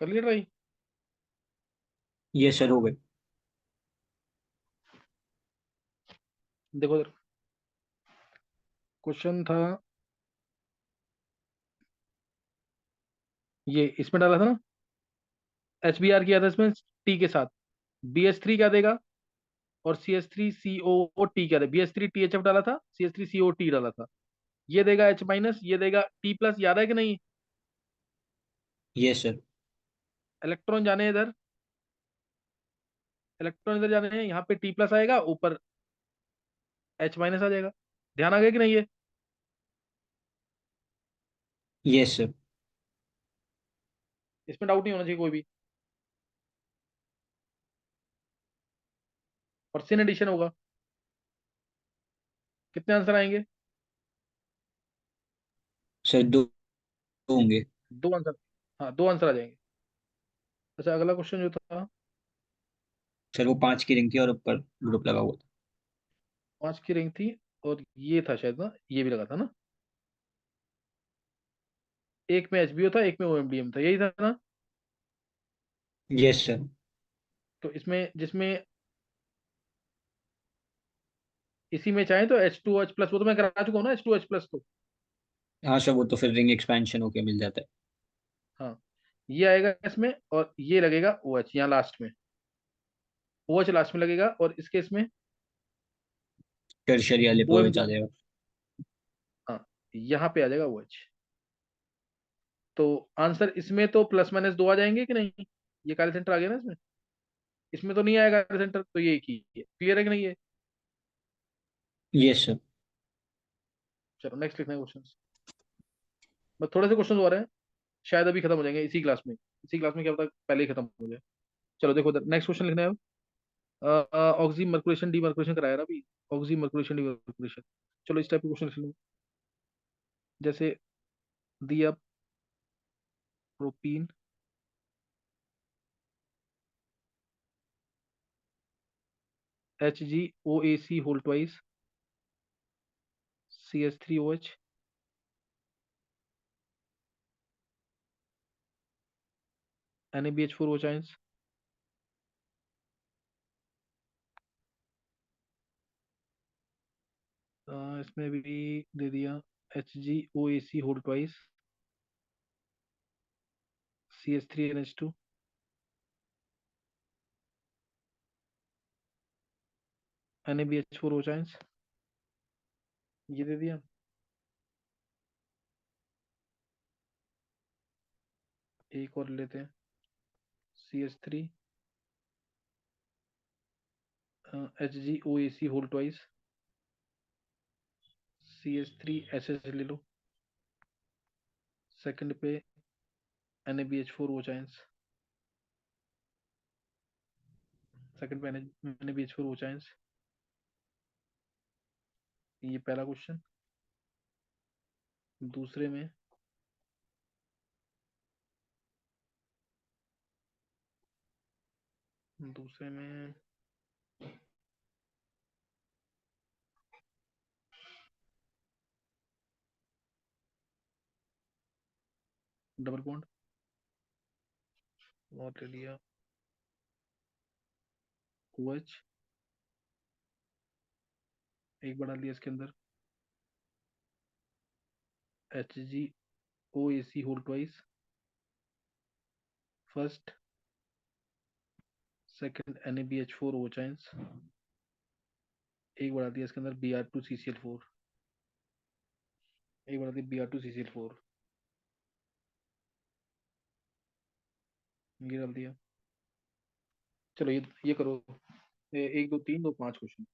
कर लिया ट्राई। ये सर हो गए। देखो इधर, क्वेश्चन था ये, इसमें डाला था ना, एच बी आर किया था इसमें टी के साथ, बी एच थ्री क्या देगा, और C H three C O T क्या देगा, B H three T H F डाला था, C H three C O T डाला था, ये देगा एच माइनस, ये देगा टी प्लस, याद है कि नहीं। ये सर। इलेक्ट्रॉन जाने हैं इधर, इलेक्ट्रॉन इधर जाने हैं, यहाँ पे टी प्लस आएगा, ऊपर एच माइनस आ जाएगा। ध्यान आ गया कि नहीं ये। ये सर। इसमें डाउट नहीं होना चाहिए कोई भी। और सिन एडिशन होगा, कितने आंसर आएंगे। सर दो होंगे। दो आंसर, हाँ दो आंसर आ जाएंगे। अच्छा अगला क्वेश्चन जो था, सर वो 5 की रिंग थी और ऊपर ग्रुप लगा हुआ था। 5 की रिंग थी, और ये था शायद ना, ये भी लगा था ना, एक में एचबीओ था, एक में ओएमडीएम था, यही था ना। ये सर। तो इसमें जिसमें इसी में चाहे तो एच टू एच प्लस, वो तो मैं करा चुका हूँ ना, एच टू एच प्लस तो। हाँ सर, वो तो फिर रिंग एक्सपेंशन होके मिल जाता है। हाँ, ये आएगा इसमें, और ये लगेगा ओ एच यहाँ लास्ट में, ओ एच लास्ट में लगेगा, और इसके इसमें टर्शियरी वाले ओ पे एम OH डी, आ जाएगा। हाँ यहाँ पे आ जाएगा ओ एच। तो आंसर इसमें तो प्लस माइनस दो आ जाएंगे कि नहीं, ये कार्य सेंटर आ गया ना इसमें, इसमें तो नहीं आएगा कार्य सेंटर, तो ये एक ही है, क्लियर है कि नहीं ये। ये सर। चलो नेक्स्ट लिखना है क्वेश्चन। बस थोड़े से क्वेश्चन और हैं, शायद अभी खत्म हो जाएंगे इसी क्लास में, इसी क्लास में क्या पता पहले ही खत्म हो जाए। चलो देखो नेक्स्ट क्वेश्चन लिखना है। ऑक्सी मर्कुलेशन डी मर्कुलेशन कराया ना अभी, ऑक्सी मर्कुलेशन डी मर्कुलेशन। चलो इस टाइप के क्वेश्चन लिख लो, जैसे दिया propene H G O A C whole twice C H three O H N A B H four O chains. इसमें भी दे दिया H G O A C whole twice C H three N H two N A B H four O chains, ये दे दिया। एक और लेते हैं, C H three H G O A C whole twice C H three H H ले लो, second पे N A B H four O chains, second पे N A B H four O chains. ये पहला question. दूसरे में दूसरे में डबल बॉन्ड और ले लिया ओ एच, एक बढ़ा लिया इसके अंदर H G O A C whole twice first, second N A B H four O chains, एक बढ़ा दिया इसके अंदर B R two C C L four, एक बढ़ा दिया B R two C C L four, ये डाल दिया। चलो ये करो, एक दो तीन दो पांच क्वेश्चन।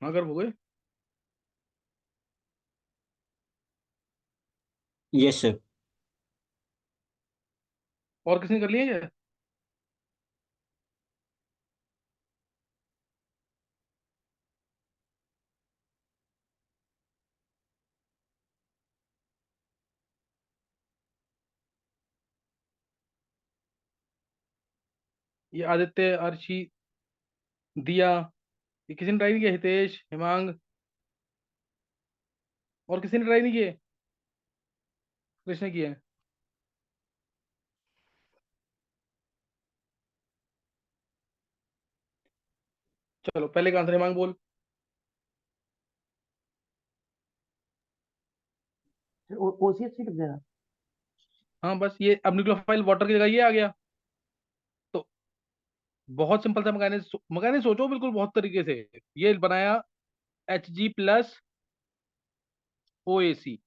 हाँ कर, हो गए। Yes sir. और किसी ने कर लिए क्या? ये आदित्य, अर्शी, दिया, ये किसी ने ट्राई नहीं किया? हितेश, हिमांग, और किसी ने ट्राई नहीं किए? कृष्ण किए हैं। चलो पहले का आंसर हिमांग बोल। ओसीएच लिख देना। हाँ बस ये, अब न्यूक्लियोफाइल वाटर की जगह ये आ गया। तो बहुत सिंपल था, मकाने सोचो बिल्कुल बहुत तरीके से। ये बनाया Hg+ OAC,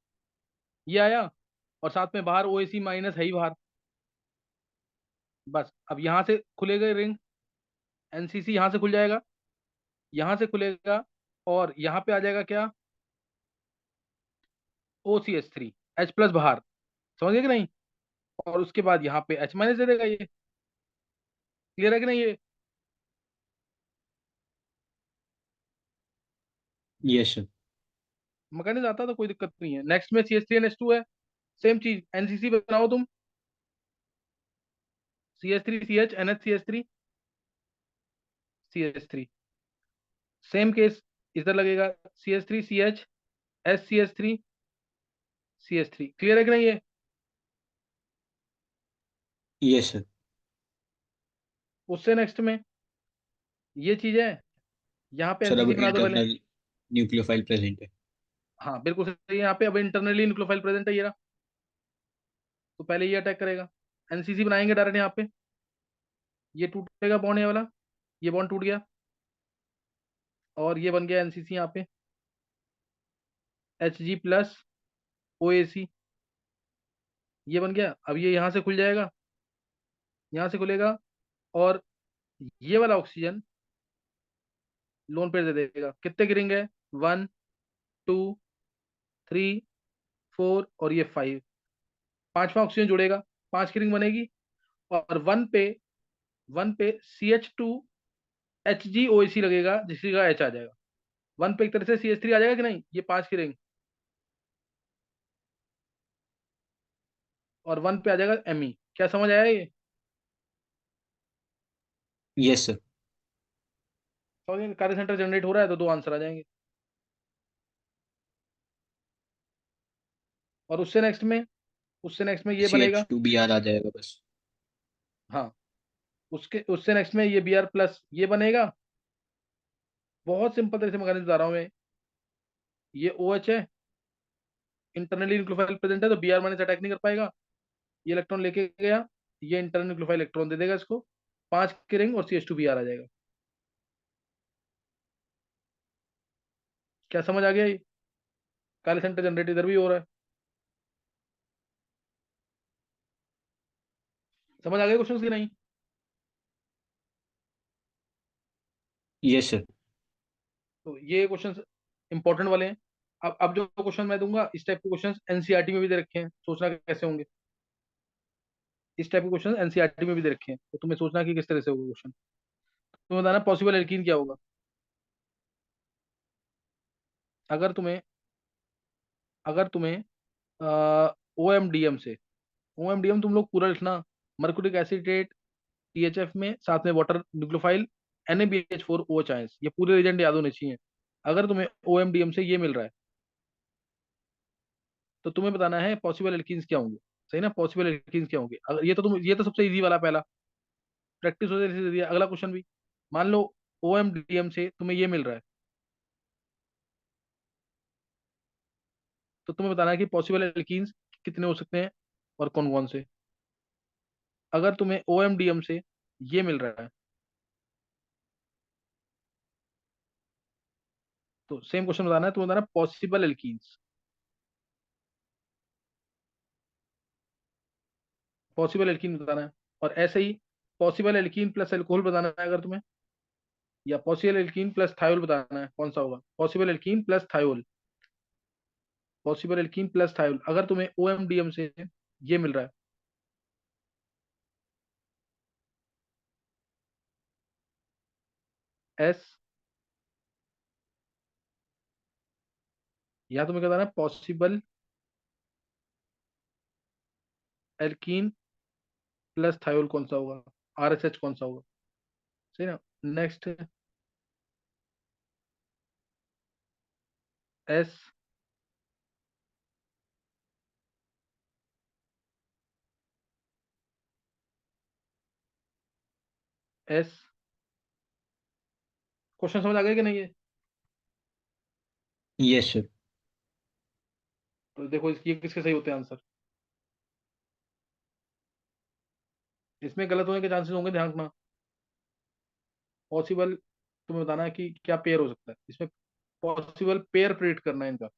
ये आया, और साथ में बाहर OAC- है ही बाहर। बस अब यहाँ से खुलेगा रिंग, एनसीसी यहाँ से खुल जाएगा, यहाँ से खुलेगा, और यहाँ पे आ जाएगा क्या, OCH3, H+ बाहर। समझ गए कि नहीं? और उसके बाद यहाँ पे H- दे देगा ये। क्लियर है कि नहीं ये? Yes sir. मैकेनिज्म आता तो कोई दिक्कत नहीं है। नेक्स्ट में CH3NH2 है, सेम चीज, एनसीसी बनाओ तुम, CH3CH NH CH3, same case इधर लगेगा, CH3CH SCH3CH3। क्लियर है कि नहीं ये? Yes sir. उससे नेक्स्ट में ये चीज है, यहाँ पे सर अब एनसीसी बना दो पहले। इंटरनल न्यूक्लियोफाइल प्रेजेंट है। हाँ बिल्कुल सही है, यहाँ पे अब इंटरनली न्यूक्लियोफाइल प्रेजेंट है ये रहा। तो पहले ये अटैक करेगा, एनसीसी बनाएंगे डायरेक्ट यहाँ पे, ये टूटेगा बॉन्ड ये वाला, ये बॉन्ड टूट गया, और ये बन गया एनसीसी यहाँ पे, Hg+OAC, ये बन गया। अब ये यहाँ से खुल जाएगा, यहाँ से खुलेगा, और ये वाला ऑक्सीजन लोन पेयर दे देगा। कितने की रिंग है? 1, 2, 3, 4, और ये 5, पांचवा ऑक्सीजन जुड़ेगा, 5 की रिंग बनेगी। और वन पे CH2HgOAC लगेगा, जिसकी का H आ जाएगा। वन पे एक तरह से CH3 आ जाएगा कि नहीं, ये 5 की रिंग, और वन पे आ जाएगा Me। क्या समझ आया ये? Yes sir. समझ गए? कार्य सेंटर जनरेट हो रहा है तो दो आंसर आ जाएंगे। और उससे नेक्स्ट में ये सी एच बनेगा। टू बी आर आ जाएगा बस। हाँ, उससे नेक्स्ट में ये Br+ ये बनेगा। बहुत सिंपल तरीके से मैकेनिज्म बता रहा हूँ मैं। ये OH है, इंटरनली न्यूक्लियोफाइल प्रेजेंट है, तो Br- अटैक नहीं कर पाएगा। ये इलेक्ट्रॉन लेके गया, ये इंटरनल न्यूक्लियोफाइल इलेक्ट्रॉन दे देगा इसको, 5 की रिंग, और CH2Br आ जाएगा। क्या समझ आ गया ये? काले सेंटर जनरेट इधर भी हो रहा है। समझ आ गया क्वेश्चन की नहीं? Yes sir. तो ये क्वेश्चन इंपॉर्टेंट वाले हैं। अब जो क्वेश्चन मैं दूंगा, इस टाइप के क्वेश्चन एनसीईआरटी में भी दे रखे हैं, सोचना कैसे होंगे। इस टाइप के क्वेश्चन एनसीईआरटी में भी दे रखे हैं, तो तुम्हें सोचना कि किस तरह से होगा क्वेश्चन। तुम्हें बताना पॉसिबल एल्कीन क्या होगा। अगर तुम्हें अगर तुम्हें OMDM से, OMDM तुम लोग पूरा लिखना, मर्क्यूरिक एसिटेट, THF में, साथ में वाटर न्यूक्लियोफाइल, NaBH4OH आयंस, ये पूरे रीजन याद होने चाहिए। अगर तुम्हें OMDM से ये मिल रहा है, तो तुम्हें बताना है पॉसिबल एल्कीन्स क्या होंगे। सही ना? पॉसिबल एल्कीन्स क्या होंगे, अगर ये तो सबसे इजी वाला पहला, प्रैक्टिस हो जाए। अगला क्वेश्चन भी, मान लो OMDM से तुम्हें ये मिल रहा है, तो तुम्हें बताना है कि पॉसिबल एल्कीन्स कितने हो सकते हैं, और कौन कौन से। अगर तुम्हें OMDM से ये मिल रहा है, तो सेम क्वेश्चन बताना है, तुम्हें बताना पॉसिबल एल्कीन्स, पॉसिबल एल्कीन बताना है। और ऐसे ही पॉसिबल एल्कीन प्लस एल्कोहल बताना है अगर तुम्हें, या पॉसिबल एल्कीन प्लस थायोल बताना है, कौन सा होगा? Possible alkene plus thiol, possible alkene plus thiol, अगर तुम्हें OMDM से ये मिल रहा है, एस, या तुम्हें क्या बताना है, पॉसिबल एल्कीन प्लस थायोल कौन सा होगा, RHH कौन सा होगा, सही ना? नेक्स्ट, एस, एस, क्वेश्चन समझ आ गया कि नहीं है? Yes sir. तो देखो ये किसके सही होते हैं आंसर, इसमें गलत होने के चांसेस होंगे, ध्यान रखना। पॉसिबल, तुम्हें बताना है कि क्या पेयर हो सकता है इसमें, पॉसिबल पेयर प्रेडिक्ट करना है इनका।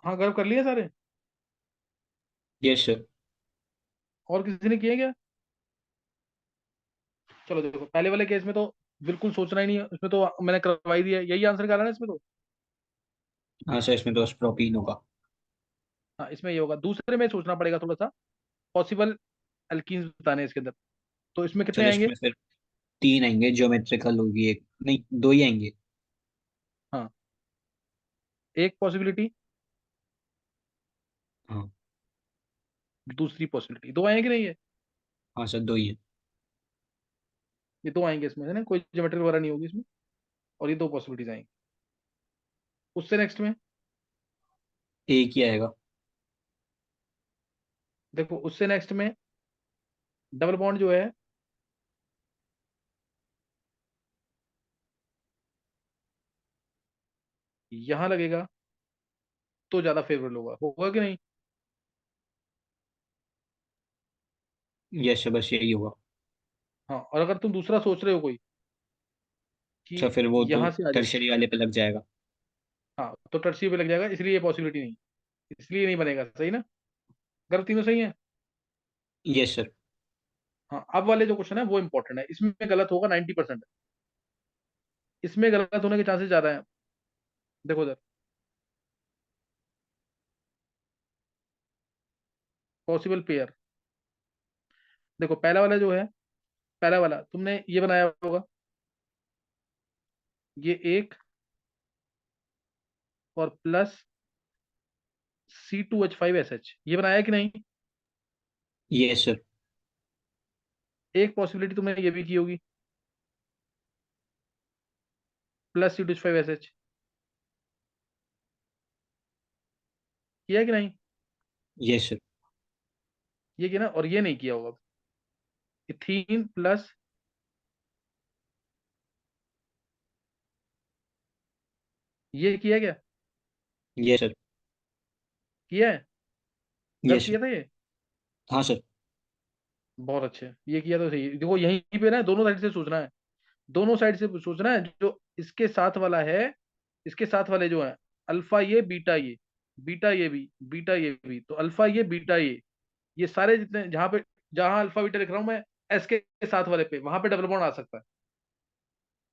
हाँ गर्व कर लिए सारे। Yes sir. और किसी ने किए क्या? चलो देखो, पहले वाले केस में तो बिल्कुल सोचना ही नहीं है, इसमें तो मैंने करवा ही दिया, यही आंसर निकाला ना इसमें तो। हाँ सर, इसमें तो प्रोटीन होगा। हाँ इसमें ये होगा, दूसरे में सोचना पड़ेगा थोड़ा सा। पॉसिबल एल्कीन्स बताने हैं इसके अंदर। तो इसमें कितने चलो आएंगे? इसमें फिर 3 आएंगे, ज्योमेट्रिकल होगी एक, नहीं 2 ही आएंगे। हाँ, एक पॉसिबिलिटी, हाँ। दूसरी पॉसिबिलिटी, दो आएंगे नहीं ये? हाँ सर, 2 ही है। ये दो आएंगे इसमें, है ना, कोई ज्योमेट्री वगैरह नहीं होगी इसमें। और ये दो पॉसिबिलिटीज आएंगी। उससे नेक्स्ट में, एक ही आएगा। देखो उससे नेक्स्ट में डबल बॉन्ड जो है, यहां लगेगा तो ज्यादा फेवरेबल होगा, होगा कि नहीं? यस सर, बस यही होगा। हाँ, और अगर तुम दूसरा सोच रहे हो कोई अच्छा, कि फिर वो तो यहां से आ जाए, टर्शरी वाले पे लग जाएगा। हाँ तो टर्सी पे लग जाएगा, इसलिए ये पॉसिबिलिटी नहीं, इसलिए नहीं बनेगा, सही ना? अगर तीनों सही है। Yes sir. हाँ, अब वाले जो क्वेश्चन है वो इंपॉर्टेंट है, इसमें गलत होगा 90%। इसमें गलत होने के चांसेस ज्यादा है। देखो उधर, पॉसिबल पेयर। देखो पहला वाला जो है, पहला वाला तुमने ये बनाया होगा, ये एक और प्लस C2H5SH, ये बनाया कि नहीं? Yes sir. एक पॉसिबिलिटी तुमने ये भी की होगी, प्लस C2H5SH, किया कि नहीं? Yes sir. ये किया ना, और ये नहीं किया होगा, इथीन प्लस, ये किया क्या? Yes sir. किया है? गर्व यस सर। किया था ये? हाँ सर। बहुत अच्छे, ये किया तो सही है। देखो यहीं पे ना दोनों साइड से सोचना है, दोनों साइड से सोचना है। जो इसके साथ वाला है, इसके साथ वाले जो है, अल्फा ये बीटा ये, बीटा ये भी, बीटा ये भी, तो अल्फा ये बीटा ये सारे जितने, जहां पे, जहां अल्फा बीटा लिख रहा हूं मैं, एस के साथ वाले पे, वहां पे डबल बॉन्ड आ सकता है,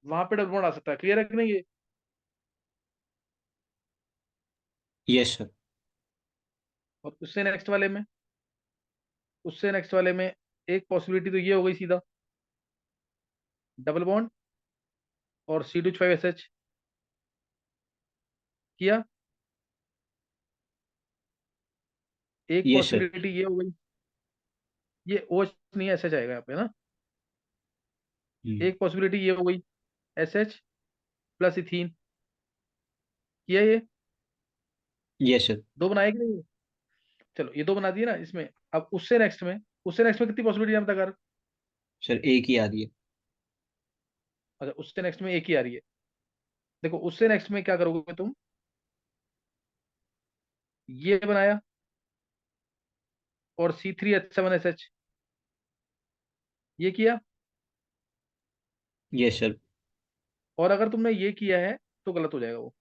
वहां पे डबल बॉन्ड आ सकता है। क्लियर है कि नहीं ये? Yes sir. और उससे नेक्स्ट वाले में, उससे नेक्स्ट वाले में एक पॉसिबिलिटी तो ये हो गई सीधा, डबल बॉन्ड और C2H5SH किया। एक यस सर। पॉसिबिलिटी ये हो गई, ये OH नहीं है, SH आएगा यहाँ पे ना। हम्म। एक पॉसिबिलिटी ये हो गई, SH प्लस इथीन, किया ये? Yes sir. दो बनाए कि नहीं? चलो ये दो बना दिए ना इसमें। अब उससे नेक्स्ट में, उससे नेक्स्ट में कितनी पॉसिबिलिटी है बता कर? सर एक ही आ रही है। अच्छा, उससे नेक्स्ट में एक ही आ रही है। देखो उससे नेक्स्ट में क्या करोगे तुम, ये बनाया और C3H7SH, ये किया। Yes sir. और अगर तुमने ये किया है तो गलत हो जाएगा वो,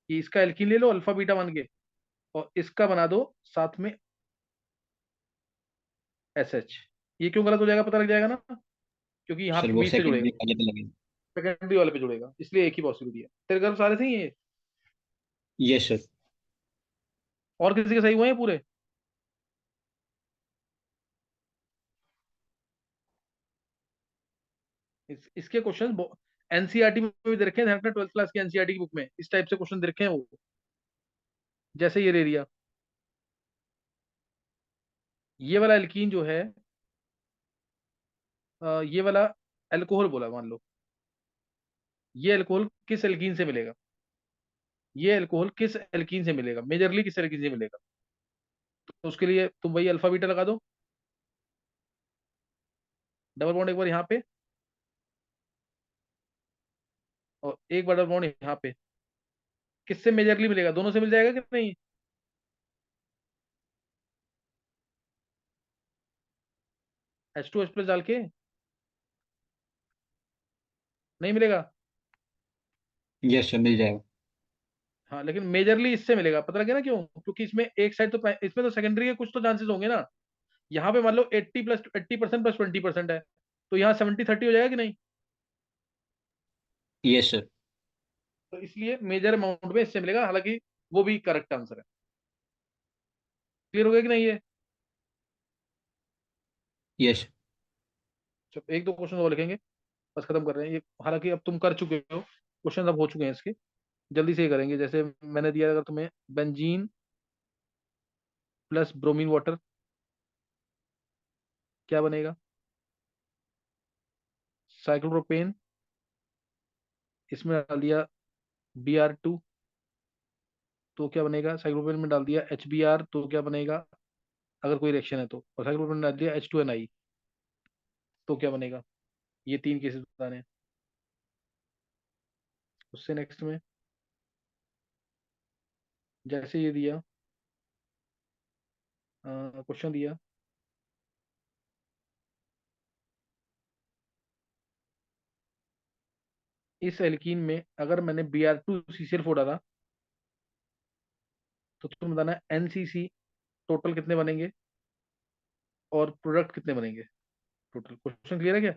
कि इसका एल्कीन ले लो अल्फा बीटा मान के, और इसका बना दो साथ में SH। ये क्यों गलत हो जाएगा पता लग जाएगा ना, क्योंकि यहाँ सर वो बीच से जुड़ेगा सेकेंडरी वो, वाले पे लगेगा। सेकेंडरी वाले पे जुड़ेगा, इसलिए एक ही पॉसिबिलिटी है। तेरे गर्भ सारे सही है ये? Yes sir. और किसी के सही हुए हैं पूरे? इसके क्वेश्चन एनसीईआरटी में भी दे रखे हैं, ध्यान रखना, 12th क्लास की एनसीईआरटी की बुक में इस टाइप से क्वेश्चन दे रखे हैं वो, जैसे ये एरिया, ये वाला एल्कीन जो है, ये वाला अल्कोहल बोला मान लो, ये अल्कोहल किस एल्कीन से मिलेगा, ये अल्कोहल किस एल्कीन से मिलेगा, मेजरली किस एल्कीन से मिलेगा? तो उसके लिए तुम वही अल्फा बीटा लगा दो, डबल बॉन्ड एक बार यहाँ पे और एक बार डबल बॉन्ड यहाँ पे, किससे मेजरली मिलेगा, दोनों से मिल जाएगा कि नहीं? H2H+ डाल के नहीं मिलेगा? यस सर, मिल जाएगा। हाँ लेकिन मेजरली इससे मिलेगा, पता लगे ना क्यों, क्योंकि इसमें एक साइड तो, इसमें तो सेकेंडरी के कुछ तो चांसेस होंगे ना। यहाँ पे मान लो 80% प्लस 20% है, तो यहाँ 70-30 हो जाएगा कि नहीं। Yes sir. तो इसलिए मेजर अमाउंट में इससे मिलेगा, हालांकि वो भी करेक्ट आंसर है। क्लियर हो गया कि नहीं ये। यस। चलो एक दो क्वेश्चन और लिखेंगे, बस खत्म कर रहे हैं ये। हालांकि अब तुम कर चुके हो, क्वेश्चन अब हो चुके हैं इसके, जल्दी से ये करेंगे। जैसे मैंने दिया, अगर तुम्हें बेंजीन प्लस ब्रोमीन वाटर क्या बनेगा, साइक्लोप्रोपेन, इसमें डाल दिया Br2 तो क्या बनेगा, साइक्लोप्रोपेन में डाल दिया HBr तो क्या बनेगा, अगर कोई रिएक्शन है तो, और साइक्लोप्रोपेन में डाल दिया H2Ni तो क्या बनेगा। ये तीन केसेस बताने हैं। उससे नेक्स्ट में जैसे ये दिया, क्वेश्चन दिया, इस एल्कीन में अगर मैंने Br2 CCl4 डाला तो तुम बताना NCC टोटल कितने बनेंगे और प्रोडक्ट कितने बनेंगे टोटल। क्वेश्चन क्लियर है क्या।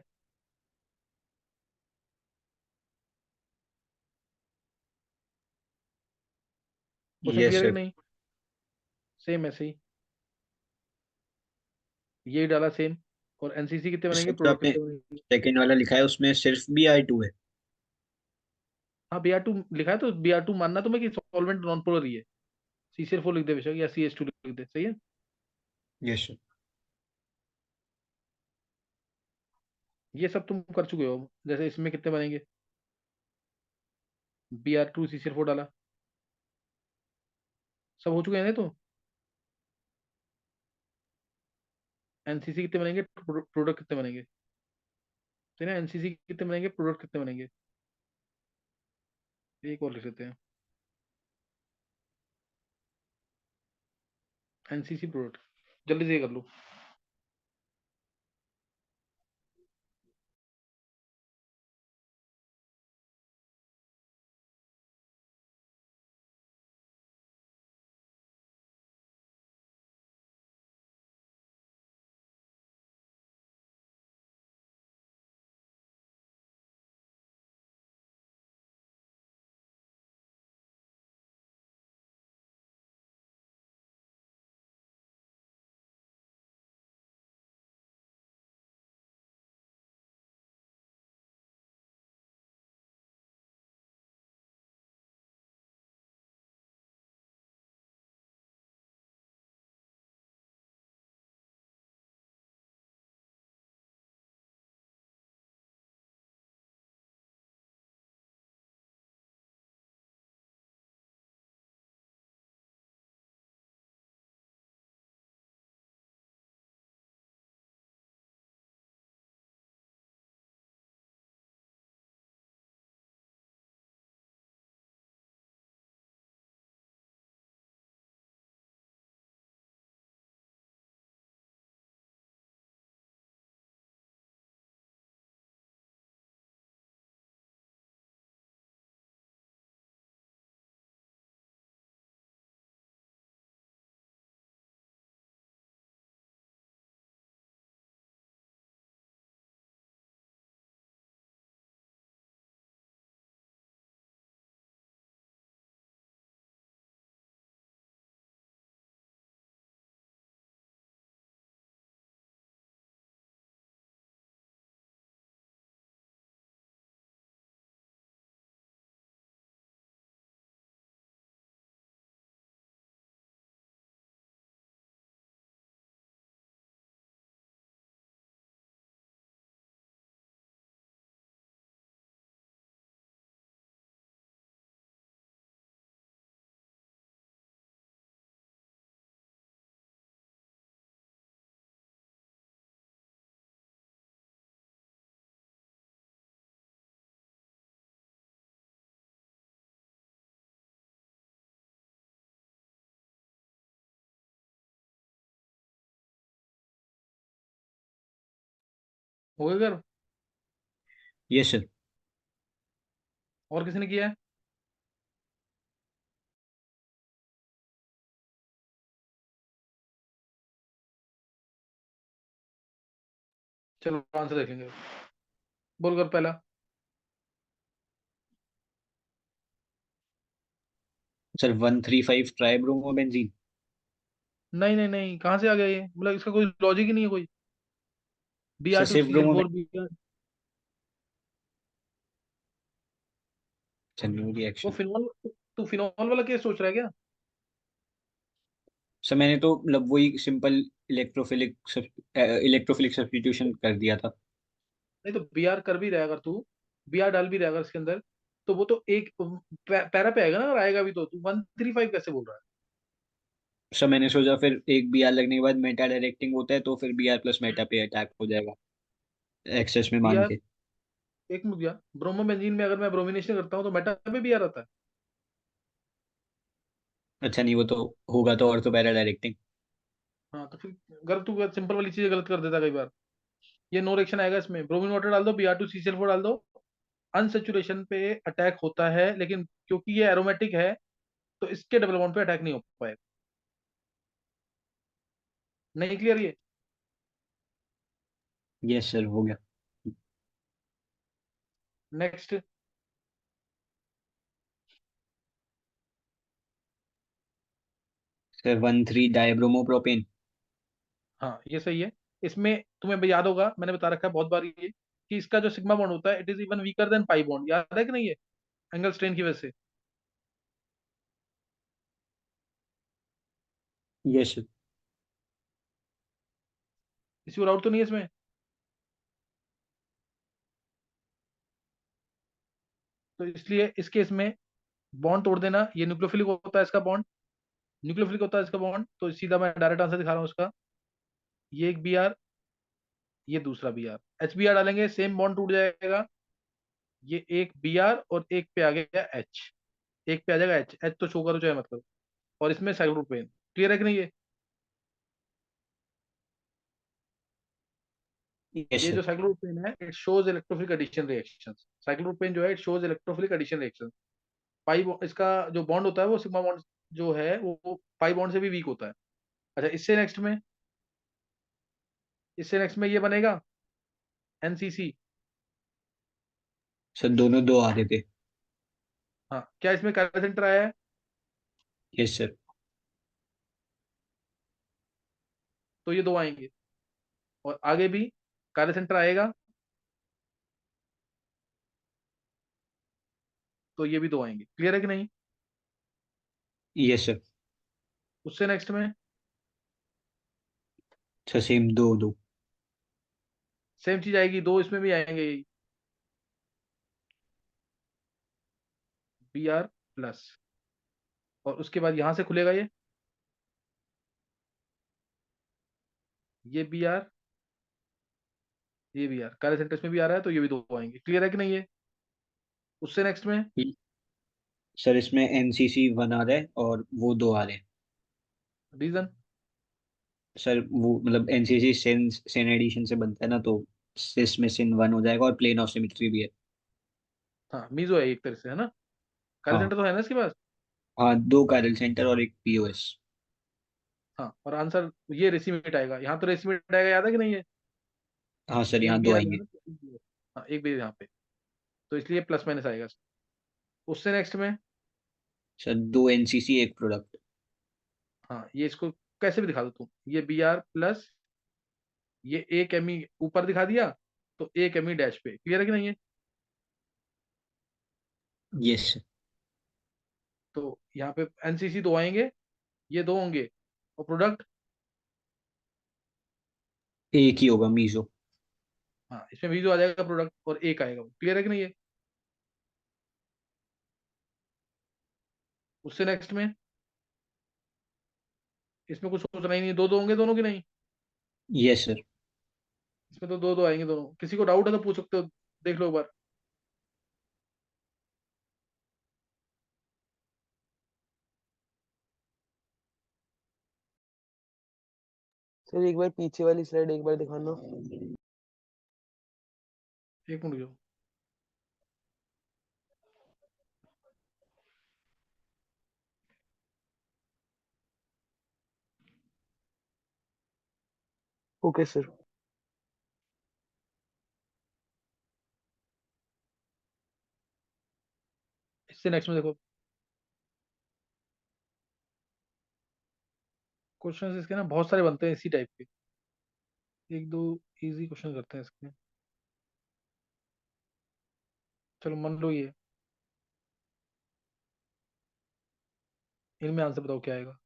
क्वेश्चन यस क्लियर है कि सर। नहीं। सेम ऐसे ही ये डाला सेम, और एनसीसी कितने बनेंगे, सर जो प्रोडक्ट आपने कितने बनेंगे। सेकेंड वाला लिखा है उसमें सिर्फ Br2 है। हाँ Br2 लिखा है तो Br2 मानना तुम्हें कि सॉल्वेंट नॉन पोलर ही है। CCl4 लिख दे बेशक, या CH2 लिख दे, सही है। Yes sir. ये सब तुम कर चुके हो। जैसे इसमें कितने बनेंगे, Br2 CCl4 डाला, सब हो चुके हैं ना। तो एनसीसी कितने बनेंगे, प्रोडक्ट कितने बनेंगे, सही ना। एनसीसी कितने बनेंगे, प्रोडक्ट कितने बनेंगे। एक और लिख लेते हैं, एनसीसी प्रोडक्ट, जल्दी से ये कर लो। हो गया कर। Yes sir. और किसी ने किया है। चलो आंसर देख लेंगे। बोल कर पहला। Sir 135 try bromo benzene. नहीं नहीं नहीं, कहाँ से आ गया ये? मतलब इसका कोई लॉजिक ही नहीं है कोई। बी सर आर टू सिर्फ C L bromo four B R. New वो रिएक्शन। फिनॉल। तू फिनॉल वाला केस सोच रहा है क्या? सर मैंने तो मतलब वही सिंपल इलेक्ट्रोफिलिक इलेक्ट्रोफिलिक सब्स्टिट्यूशन कर दिया था। नहीं तो बी आर कर भी रहा है अगर तू, बी आर डाल भी रहा है अगर इसके अंदर, तो वो तो एक पैरा पे आएगा ना, अगर आएगा भी तो तू 135 कैसे बोल रहा है? सर मैंने सोचा फिर एक बी आर लगने के बाद मेटा डायरेक्टिंग होता है तो फिर बी आर प्लस मेटा पे अटैक हो जाएगा एक्सेस में बी मान आर, के। एक मिनट यार, ब्रोमोबेंजीन में अगर मैं ब्रोमिनेशन करता हूँ तो मेटा में भी आ रहता है। अच्छा नहीं वो तो होगा तो और तो पैरा डायरेक्टिंग। हाँ तो फिर अगर तू सिंपल वाली चीजें गलत कर देता कई बार। ये नो रिएक्शन आएगा इसमें, ब्रोमीन वाटर डाल दो, B R two C L four डाल दो, अनसेचुरेशन पे अटैक होता है, लेकिन क्योंकि ये एरोमेटिक है तो इसके डबल बॉन्ड पे अटैक नहीं हो पाएगा। नहीं क्लियर ये? यस सर हो गया। नेक्स्ट। Sir 13 dibromo propane. हाँ ये सही है। इसमें तुम्हें भी याद होगा, मैंने बता रखा है बहुत बार ये, कि इसका जो सिग्मा बॉन्ड होता है it is even weaker than pi bond, याद है कि नहीं? ये एंगल स्ट्रेन की वजह से। Yes sir. किसी और आउट तो नहीं है इसमें? तो इसलिए इस केस में बॉन्ड तोड़ देना, ये न्यूक्लियोफिलिक होता है इसका बॉन्ड, न्यूक्लियोफिलिक होता है इसका बॉन्ड, तो सीधा मैं डायरेक्ट आंसर दिखा रहा हूँ उसका। ये एक बी आर, ये दूसरा B R, H B R डालेंगे सेम बॉन्ड टूट जाएगा। ये एक बी आर और एक पे आ गया एच, एक पे आ जाएगा एच, एच तो शो करो चाहे मतलब। और इसमें साइक्लोप्रोपेन। क्लियर है कि नहीं ये? यस ये सर। जो साइक्लोप्रोपेन है it shows electrophilic addition reactions. Cyclopropane जो है it shows electrophilic addition reaction. इसका जो बॉन्ड होता है वो सिग्मा बॉन्ड जो है वो पाई बॉन्ड से भी वीक होता है। अच्छा इससे नेक्स्ट में ये बनेगा एनसीसी। सर दोनों दो आ रहे थे। हाँ क्या इसमें कार्य सेंटर आया है? Yes sir. तो ये दो आएंगे, और आगे भी कार्य सेंटर आएगा, तो ये भी दो आएंगे। क्लियर है कि नहीं? Yes sir. उससे नेक्स्ट में सर सेम दो दो। सेम चीज आएगी, दो इसमें भी आएंगे, बी आर प्लस, और उसके बाद यहां से खुलेगा ये बी आर, ये बी आर कार्य सेंटर इसमें भी आ रहा है, तो ये भी दो आएंगे। क्लियर है कि नहीं ये? उससे नेक्स्ट में सर इसमें एनसीसी वन आ रहा है और वो दो आ रहे हैं। रीजन। सर वो मतलब एनसीसी सेन एडिशन से बनता है ना तो सिस में सिन वन हो जाएगा और प्लेन ऑफ सिमेट्री भी है। हाँ मीजो है एक तरह से, है ना? कार्य हाँ। सेंटर तो है ना इसके पास। हाँ दो कायरल सेंटर और एक पीओएस। हाँ और आंसर ये रेसिमेट आएगा, यहाँ तो रेसिमेट आएगा, याद है कि नहीं है? हाँ सर यहाँ एक बी दो आर आएंगे। यहाँ पे, हाँ एक बी यहाँ पे, तो इसलिए प्लस माइनस आएगा। उससे नेक्स्ट में सर दो एनसीसी एक प्रोडक्ट। हाँ ये इसको कैसे भी दिखा दो तुम, ये बी आर प्लस, ये एक एम ई ऊपर दिखा दिया, तो एक एम ई डैश पे। क्लियर है कि नहीं है? यस। तो यहाँ पे एनसीसी दो आएंगे, ये दो होंगे, और प्रोडक्ट, एक ही होगा मीजो। हाँ इसमें भी जो आ जाएगा प्रोडक्ट और एक आएगा। क्लियर है कि नहीं है? उससे नेक्स्ट में इसमें कुछ सोचना ही नहीं, दो दो होंगे दोनों की नहीं, यस सर। इसमें तो दो दो आएंगे दोनों। किसी को डाउट है तो पूछ सकते हो, देख लो एक बार। सर एक बार पीछे वाली स्लाइड एक बार दिखाना। एक मिनट जो, ओके सर। इससे नेक्स्ट में देखो, क्वेश्चन इसके ना बहुत सारे बनते हैं इसी टाइप के। एक दो इजी क्वेश्चन करते हैं इसके। चलो मान लो ये, इनमें आंसर बताओ क्या आएगा।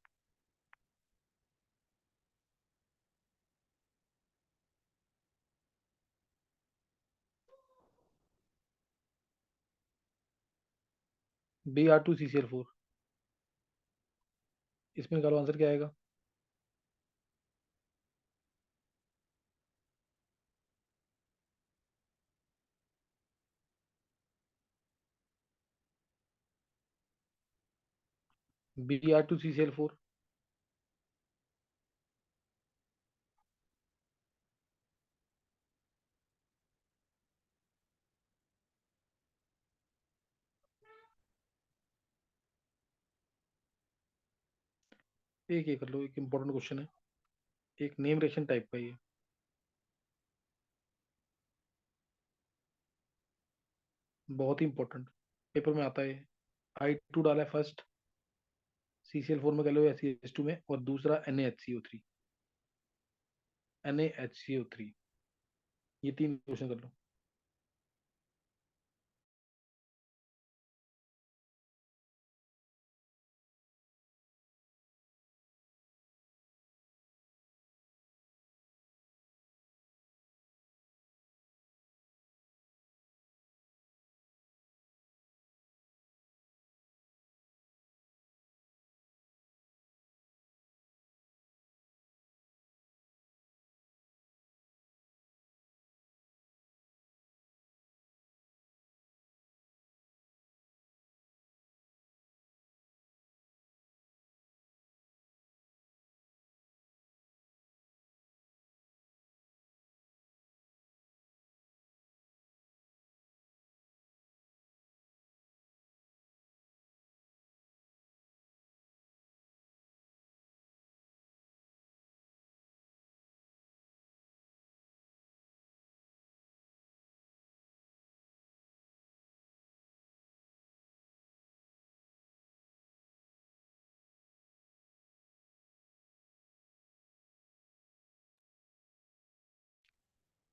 Br2CCl4, इसमें निकालो आंसर क्या आएगा। Br2CCl4। एक ये कर लो, एक इंपॉर्टेंट क्वेश्चन है, एक नेम रिएक्शन टाइप का ये, बहुत ही इंपॉर्टेंट, पेपर में आता है। I2 डाला है फर्स्ट, CCl4 में कर लो SCH2 में, और दूसरा NaHCO3, NaHCO3, ये तीन क्वेश्चन कर लो।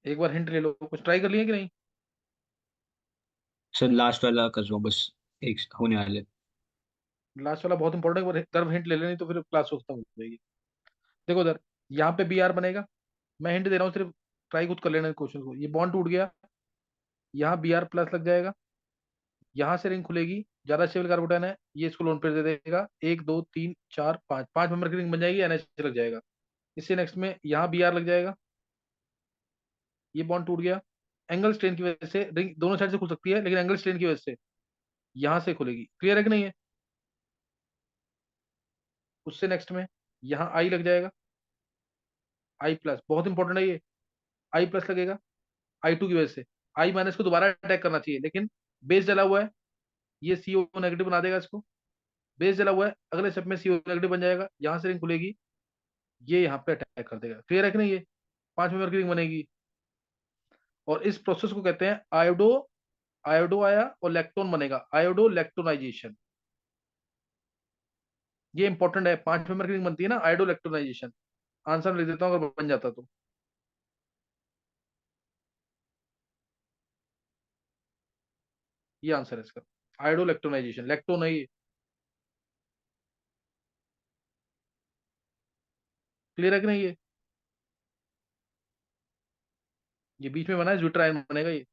एक बार हिंट ले लो, कुछ ट्राई कर लिए कि नहीं। सर लास्ट वाला कर रहा हूँ बस, एक होने वाले। लास्ट वाला बहुत इंपॉर्टेंट है, एक बार हिंट ले लेनी तो फिर क्लास खत्म हो जाएगी। देखो उधर, यहाँ पे Br बनेगा, मैं हिंट दे रहा हूँ सिर्फ, ट्राई खुद कर लेना क्वेश्चन को। ये बॉन्ड टूट गया, यहाँ Br+ लग जाएगा, यहाँ से रिंग खुलेगी, ज्यादा स्टेबल कार्बोटन है, ये इसको लोन पेयर दे देगा, एक दो तीन चार पांच, पांच मेंबर की रिंग बन जाएगी, NH लग जाएगा। इससे नेक्स्ट में यहाँ Br लग जाएगा, ये बॉन्ड टूट गया, एंगल स्ट्रेन की वजह से रिंग दोनों साइड से खुल सकती है, लेकिन एंगल स्ट्रेन की वजह से यहाँ से खुलेगी। क्लियर है कि नहीं है। उससे नेक्स्ट में यहाँ I लग जाएगा, I+, बहुत इंपॉर्टेंट है ये, I+ लगेगा I2 की वजह से। I- को दोबारा अटैक करना चाहिए, लेकिन बेस जला हुआ है, ये CO- बना देगा इसको। बेस जला हुआ है, अगले स्टेप में CO- बन जाएगा, यहाँ से रिंग खुलेगी, ये यहाँ पे अटैक कर देगा। क्लियर है कि नहीं। ये 5 मेंबर की रिंग बनेगी, और इस प्रोसेस को कहते हैं आयोडो, आयोडो आया और लैक्टोन बनेगा, आयोडो लैक्टोनाइजेशन। ये इंपॉर्टेंट है, 5 मेंबर की रिंग बनती है ना, आयोडो लैक्टोनाइजेशन। आंसर लिख देता हूँ अगर बन जाता तो। ये आंसर है इसका, आयोडो लैक्टोनाइजेशन, लैक्टोन है ये। क्लियर है कि नहीं। ये बीच में बना है, ज्यूट्राइन बनेगा ये।